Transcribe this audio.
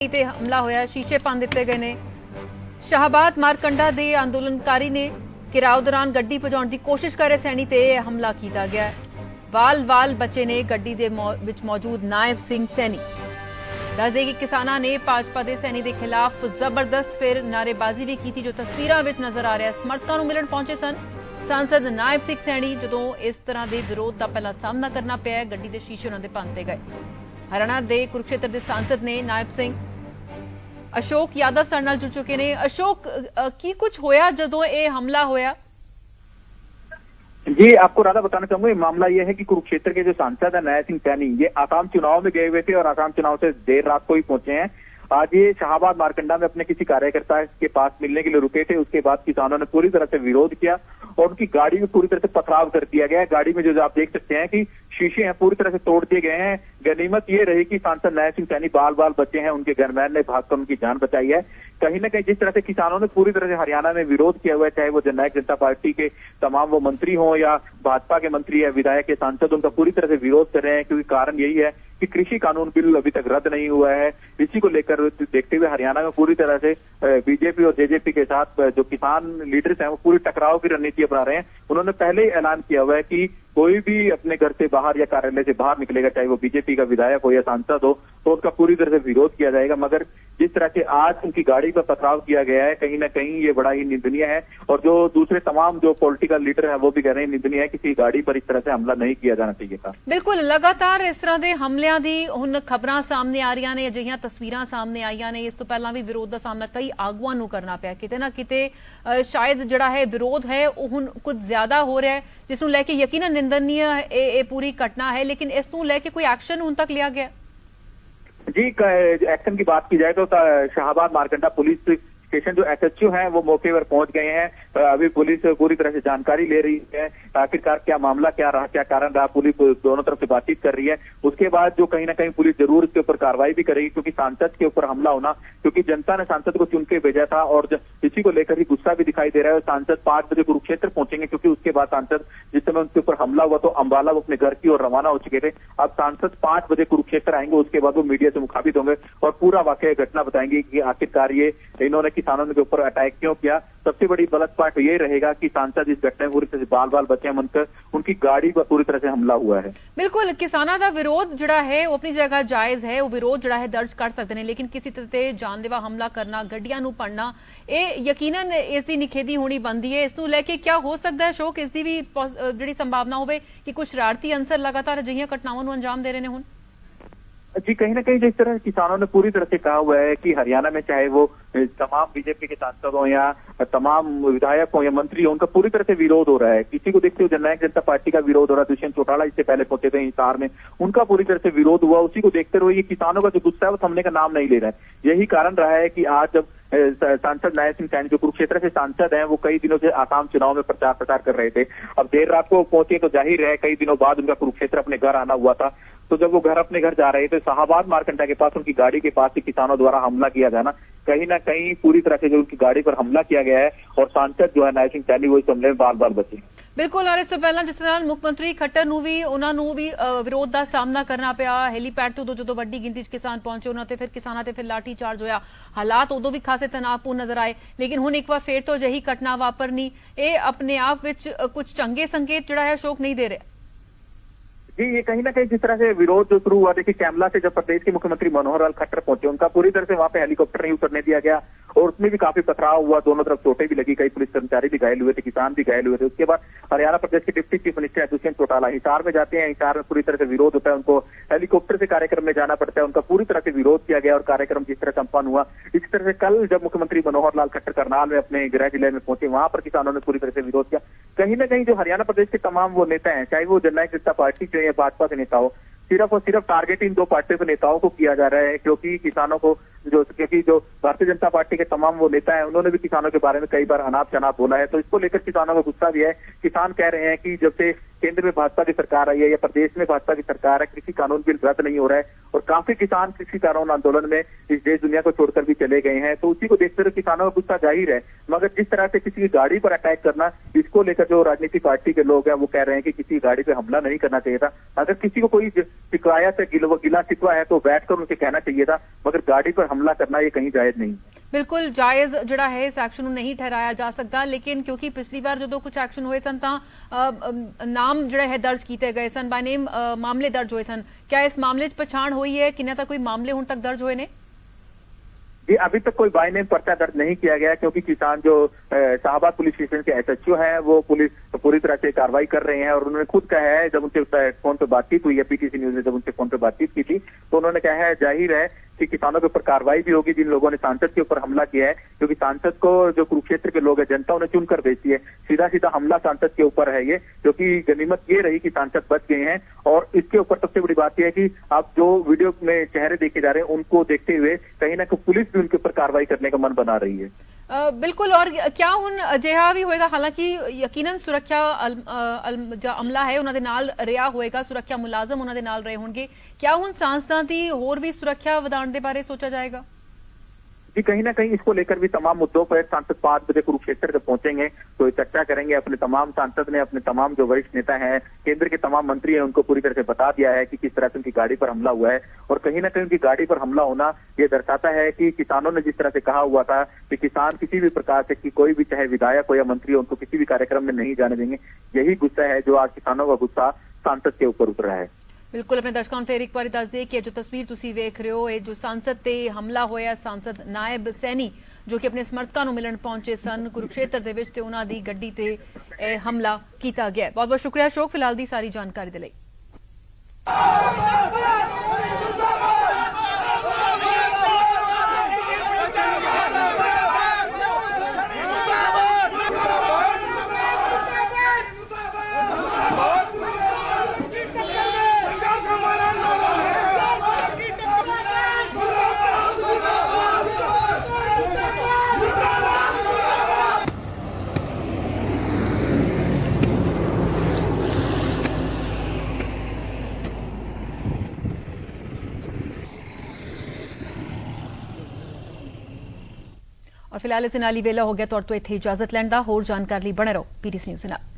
ਤੇ ਹਮਲਾ ਹੋਇਆ, ਸ਼ੀਸ਼ੇ ਭੰਨ ਦਿੱਤੇ ਗਏ ਨੇ। ਸ਼ਾਹਬਾਦ ਮਾਰਕੰਡਾ ਦੇ ਅੰਦੋਲਨਕਾਰੀ ਨੇ ਘਿਰਾਓ ਦੌਰਾਨ ਗੱਡੀ ਭਜਾਉਣ ਦੀ ਕੋਸ਼ਿਸ਼ ਕਰ ਰਹੇ ਸੈਣੀ ਤੇ ਹਮਲਾ ਕੀਤਾ ਗਿਆ। ਵਾਲ ਬਚੇ ਨੇ ਗੱਡੀ ਦੇ ਵਿੱਚ ਮੌਜੂਦ ਨਾਇਬ ਸਿੰਘ ਸੈਣੀ। ਦੱਸਦੇ ਕਿ ਕਿਸਾਨਾਂ ਨੇ ਭਾਜਪਾ ਦੇ ਸੈਣੀ ਦੇ ਖਿਲਾਫ ਜ਼ਬਰਦਸਤ ਫਿਰ ਨਾਅਰੇਬਾਜ਼ੀ ਵੀ ਕੀਤੀ, ਜੋ ਤਸਵੀਰਾਂ ਵਿੱਚ ਨਜ਼ਰ ਆ ਰਿਹਾ। ਸਮਰਥਕਾਂ ਨੂੰ ਮਿਲਣ ਪਹੁੰਚੇ ਸਨ सांसद नायब सिंह सैनी। जो इस तरह के विरोध का पहला सामना करना पाया, गड्डी के शीशे उन्होंने भंनते गए। हरियाणा के कुरुक्षेत्र के सांसद ने नायब सिंह अशोक यादव साडे नाल जुड़ चुके हैं। अशोक, की कुछ होया जदों ये हमला होया? जी, आपको राधा बताना चाहूंगा, ये मामला ये है कि कुरुक्षेत्र के जो सांसद है नायब सिंह सैनी, ये आसाम चुनाव में गए हुए थे और आसाम चुनाव से देर रात को ही पहुंचे हैं। आज ये शाहबाद मारकंडा में अपने किसी कार्यकर्ता के पास मिलने के लिए रुके थे। उसके बाद किसानों ने पूरी तरह से विरोध किया और उनकी गाड़ी में पूरी तरह से पथराव कर दिया गया है। गाड़ी में जो आप देख सकते हैं कि शीशे हैं पूरी तरह से तोड़ दिए गए हैं। गनीमत ये रही कि सांसद नायब सिंह सैनी बाल बचे हैं, उनके गनमैन ने भागकर उनकी जान बचाई है। कहीं ना कहीं जिस तरह से किसानों ने पूरी तरह से हरियाणा में विरोध किया हुआ है, चाहे वो जननायक जनता पार्टी के तमाम वो मंत्री हों या भाजपा के मंत्री या विधायक के सांसद, उनका पूरी तरह से विरोध कर रहे हैं, क्योंकि कारण यही है कि कृषि कानून बिल अभी तक रद्द नहीं हुआ है। इसी को लेकर देखते हुए हरियाणा में पूरी तरह से बीजेपी और जेजेपी के साथ जो किसान लीडर्स हैं वो पूरी टकराव की रणनीति अपना रहे हैं। उन्होंने पहले ही ऐलान किया हुआ है कि कोई भी अपने घर से बाहर या कार्यालय से बाहर निकलेगा, चाहे वो बीजेपी का विधायक हो या सांसद हो, तो उसका पूरी तरह से विरोध किया जाएगा। मगर जिस तरह से आज उनकी गाड़ी पर पथराव किया गया है, कहीं ना कहीं ये बड़ा ही निंदनीय है। और जो दूसरे तमाम जो पॉलिटिकल लीडर हैं वो भी कह रहे हैं निंदनीय है, किसी गाड़ी पर इस तरह से हमला नहीं किया जाना चाहिए था। बिल्कुल, लगातार इस तरह के हमलियां दी हुण खबरां सामने आ रही ने, अजिहियां तस्वीरां सामने आईयां ने। इस तो पहला भी विरोध का सामना कई आगुआं नूं करना पिया। किते ना किते शायद जिहड़ा है विरोध है वो हुण कुछ ज्यादा हो रहा है, जिसनूं लैके यकीनन निंदनीय ये पूरी घटना है। लेकिन इस नूं लैके कोई एक्शन हुण तक लिया गया? जी, एक्शन की बात की जाए तो शाहबाद मारकंडा पुलिस स्टेशन जो एसएचओ हैं वो मौके पर पहुंच गए हैं। अभी पुलिस पूरी तरह से जानकारी ले रही है, आखिरकार क्या मामला क्या रहा, क्या कारण रहा। पुलिस दोनों तरफ से बातचीत कर रही है। उसके बाद जो कहीं ना कहीं पुलिस जरूर इसके ऊपर कार्रवाई भी करेगी, क्योंकि सांसद के ऊपर हमला होना, क्योंकि जनता ने सांसद को चुन के भेजा था और इसी को लेकर ही गुस्सा भी दिखाई दे रहा है। सांसद 5 बजे कुरुक्षेत्र पहुंचेंगे, क्योंकि उसके बाद सांसद जिस समय उनके ऊपर हमला हुआ तो अंबाला वो अपने घर की ओर रवाना हो चुके थे। अब सांसद 5 बजे कुरुक्षेत्र आएंगे, उसके बाद वो मीडिया से मुखातिब होंगे और पूरा वाकया घटना बताएंगे कि आखिरकार ये इन्होंने किसानों के ऊपर अटैक क्यों किया। सबसे बड़ी गलत पार्ट ये रहेगा कि सांसद इस घटना में पूरी तरह से बाल बचे हैं, उनकर उनकी गाड़ी पर पूरी तरह से हमला हुआ है। बिल्कुल, किसानों का विरोध जिहड़ा है वो अपनी जगह जायज है, वो विरोध जिहड़ा है दर्ज कर सकते हैं। लेकिन किसी तरह से जानलेवा हमला करना, गड्डियां नूं पड़ना, ये यकीनन इसकी निखेधी होनी बनती है। इसनूं लेके क्या हो सकता है शोक, इसकी भी जिहड़ी संभावना होवे कि कुछ शरारती अंसर लगातार अजिहियां घटनावां नूं अंजाम दे रहे हैं हुण? जी, कहीं ना कहीं जिस तरह किसानों ने पूरी तरह से कहा हुआ है कि हरियाणा में चाहे वो तमाम बीजेपी के सांसद हों या तमाम विधायक हों या मंत्री हों, उनका पूरी तरह से विरोध हो रहा है। किसी को देखते हुए जननायक जनता पार्टी का विरोध हो रहा है। दुष्यंत चौटाला इससे पहले पहुंचे थे हिसार में, उनका पूरी तरह से विरोध हुआ। उसी को देखते हुए ये किसानों का जो गुस्सा है वो थमने का नाम नहीं ले रहा है। यही कारण रहा है कि आज जब सांसद नायब सिंह सैनी जो कुरुक्षेत्र से सांसद हैं वो कई दिनों से आसाम चुनाव में प्रचार कर रहे थे, अब देर रात को पहुंचे तो जाहिर है कई दिनों बाद उनका कुरुक्षेत्र अपने घर आना हुआ था। तो जब वो अपने घर जा रहे थे, शाहबाद मारकंडा के पास उनकी गाड़ी के पास ही किसानों द्वारा हमला किया जाना, कहीं ना कहीं पूरी तरह से जो उनकी गाड़ी पर हमला किया गया है और सांसद जो है नायब सिंह सैनी वो इस हमले में बाल बचे। बिल्कुल, और इस तो पहला जिस तरह मुख्यमंत्री खट्टर नूं भी उन्होंने भी विरोध का सामना करना पिया। हैलीपैड तो जो वड्डी गिनती किसान पहुंचे, उन्होंने फिर किसानों ते फिर लाठी चार्ज होया। हालात उदों भी खासे तनावपूर्ण नजर आए, लेकिन हुण एक बार फिर तो अजिही घटना वापरनी ये अपने आप विच कुछ चंगे संकेत जिहड़ा है शोक नहीं दे रहे? जी, ये कहीं ना कहीं जिस तरह से विरोध जो शुरू हुआ, देखिए कैमला से जब प्रदेश के मुख्यमंत्री मनोहर लाल खट्टर पहुंचे, उनका पूरी तरह से वहां पे हेलीकॉप्टर नहीं उतरने दिया गया और उसमें भी काफी पथराव हुआ। दोनों तरफ चोटें भी लगी, कई पुलिस कर्मचारी भी घायल हुए थे, किसान भी घायल हुए थे। उसके बाद हरियाणा प्रदेश के deputy chief minister Dushyant Chautala Hisar में जाते हैं। हिसार में पूरी तरह से विरोध होता है, उनको हेलीकॉप्टर से कार्यक्रम में जाना पड़ता है। उनका पूरी तरह से विरोध किया गया और कार्यक्रम जिस तरह संपन्न हुआ, इसी तरह से कल जब मुख्यमंत्री मनोहर लाल खट्टर करनाल में अपने गृह जिले में पहुंचे, वहां पर किसानों ने पूरी तरह से विरोध किया। कहीं ना कहीं जो हरियाणा प्रदेश के तमाम वो नेता हैं, चाहे वो जननायक जनता पार्टी से या भाजपा के नेता हो, सिर्फ और सिर्फ टारगेट इन दो पार्टियों के नेताओं को किया जा रहा है, क्योंकि किसानों को क्योंकि जो भारतीय जनता पार्टी के तमाम वो नेता हैं उन्होंने भी किसानों के बारे में कई बार अनाप शनाप बोला है। तो इसको लेकर किसानों का गुस्सा भी है। किसान कह रहे हैं कि जब से केंद्र में भाजपा की सरकार आई है या प्रदेश में भाजपा की सरकार है, किसी कानून बिल रद्द नहीं हो रहा है और काफी किसान कृषि कानून आंदोलन में इस देश दुनिया को छोड़कर भी चले गए हैं। तो उसी को देखते हुए किसानों का गुस्सा जाहिर है, मगर जिस तरह से किसी की गाड़ी पर अटैक करना, इसको लेकर जो राजनीतिक पार्टी के लोग हैं वो कह रहे हैं कि किसी गाड़ी पे हमला नहीं करना चाहिए था। अगर किसी को कोई शिकायत है, गिला शिकवा है तो बैठकर उनसे कहना चाहिए था, मगर गाड़ी पर हमला करना ये कहीं जायज नहीं है। बिल्कुल जायज जड़ा है इस एक्शन ਨੂੰ नहीं ठहराया जा सकता, लेकिन क्योंकि पिछली बार जो कुछ एक्शन हुए सन नाम जड़ा है दर्ज किए गए सन, बाय नेम मामले दर्ज हुए सन, क्या इस मामले पछाण हुई है कि तक कोई मामले हुण तक दर्ज हुए ने? जी अभी तक कोई बाय नेम पर्चा दर्ज नहीं किया गया, क्योंकि किसान जो शाहबाद पुलिस स्टेशन के एसएचओ हैं वो पुलिस पूरी तरह से कार्रवाई कर रहे हैं और उन्होंने खुद कहा है, जब उनसे फोन पे बातचीत हुई है, पीटीसी न्यूज ने जब उनसे फोन पे बातचीत की थी तो उन्होंने कहा है जाहिर है कि किसानों के ऊपर कार्रवाई भी होगी जिन लोगों ने सांसद के ऊपर हमला किया है, क्योंकि सांसद को जो कुरुक्षेत्र के लोग हैं, जनता उन्हें चुनकर भेजती है, सीधा सीधा हमला सांसद के ऊपर है ये, क्योंकि गनीमत ये रही कि सांसद बच गए हैं। और इसके ऊपर सबसे बड़ी बात यह है कि अब जो वीडियो में चेहरे देखे जा रहे हैं उनको देखते हुए कहीं ना कहीं पुलिस भी उनके ऊपर कार्रवाई करने का मन बना रही है। बिल्कुल, और क्या हुण अजिहा भी होएगा, हालांकि यकीनन सुरक्षा जो अमला है उन्होंने नाल रिहा होएगा, सुरक्षा मुलाजम उन्होंने नाल रहे होंगे, क्या हुण सांसदां दी होर भी सुरक्षा वधाउण दे बारे सोचा जाएगा? जी कहीं ना कहीं इसको लेकर भी तमाम मुद्दों पर सांसद 5 बजे कुरुक्षेत्र तक पहुंचेंगे तो चर्चा करेंगे। अपने तमाम सांसद ने, अपने तमाम जो वरिष्ठ नेता हैं, केंद्र के तमाम मंत्री हैं, उनको पूरी तरह से बता दिया है कि किस तरह से उनकी गाड़ी पर हमला हुआ है और कहीं ना कहीं उनकी गाड़ी पर हमला होना ये दर्शाता है कि किसानों ने जिस तरह से कहा हुआ था कि किसान किसी भी प्रकार से कि कोई भी चाहे विधायक हो या मंत्री हो उनको किसी भी कार्यक्रम में नहीं जाने देंगे, यही गुस्सा है जो आज किसानों का गुस्सा सांसद के ऊपर उतरा है। बिल्कुल, अपने दर्शकों फिर एक बार दस दे कि जो तस्वीर तुसी वेख रहे हो, ये जो सांसद ते हमला होया, सांसद नायब सैनी जो कि अपने समर्थकों को मिलन पहुंचे सन कुरुक्षेत्र दे विच ते उन्हां दी गड्डी ते हमला किया गया। बहुत बहुत शुक्रिया अशोक फिलहाल दी सारी जानकारी दे लई। और फिलहाल इस नाली वेला हो गया तौर तो इत्थे इजाजत लैण दा, होर जानकारी लई बने रहो पीटीसी न्यूज़ नाल।